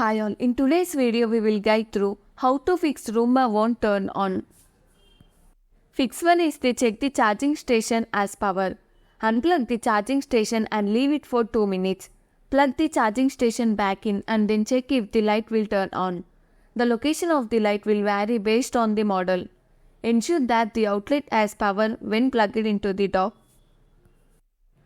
Hi all, in today's video we will guide through how to fix Roomba won't turn on. Fix 1 is to check the charging station as power. Unplug the charging station and leave it for 2 minutes. Plug the charging station back in and then check if the light will turn on. The location of the light will vary based on the model. Ensure that the outlet has power when plugged into the dock.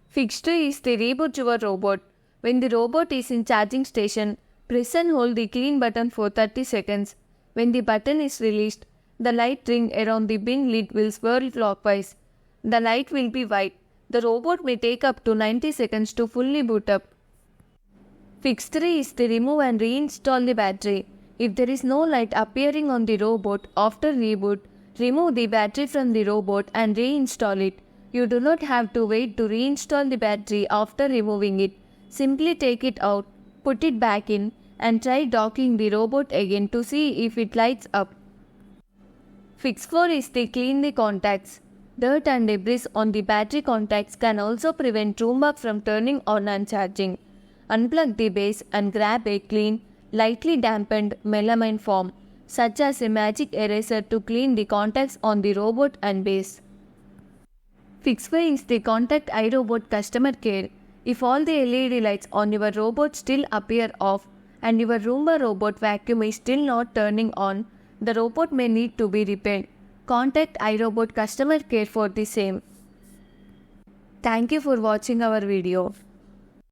Fix 2 is to reboot your robot. When the robot is in charging station, press and hold the clean button for 30 seconds. When the button is released, the light ring around the bin lid will swirl clockwise. The light will be white. The robot may take up to 90 seconds to fully boot up. Fix 3 is to remove and reinstall the battery. If there is no light appearing on the robot after reboot, remove the battery from the robot and reinstall it. You do not have to wait to reinstall the battery after removing it. Simply take it out, put it back in, and try docking the robot again to see if it lights up. Fix 4 is to clean the contacts. Dirt and debris on the battery contacts can also prevent Roomba from turning on and charging. Unplug the base and grab a clean, lightly dampened melamine foam, such as a magic eraser, to clean the contacts on the robot and base. Fix 5 is to contact iRobot customer care. If all the LED lights on your robot still appear off and your Roomba robot vacuum is still not turning on, the robot may need to be repaired. Contact iRobot customer care for the same. Thank you for watching our video.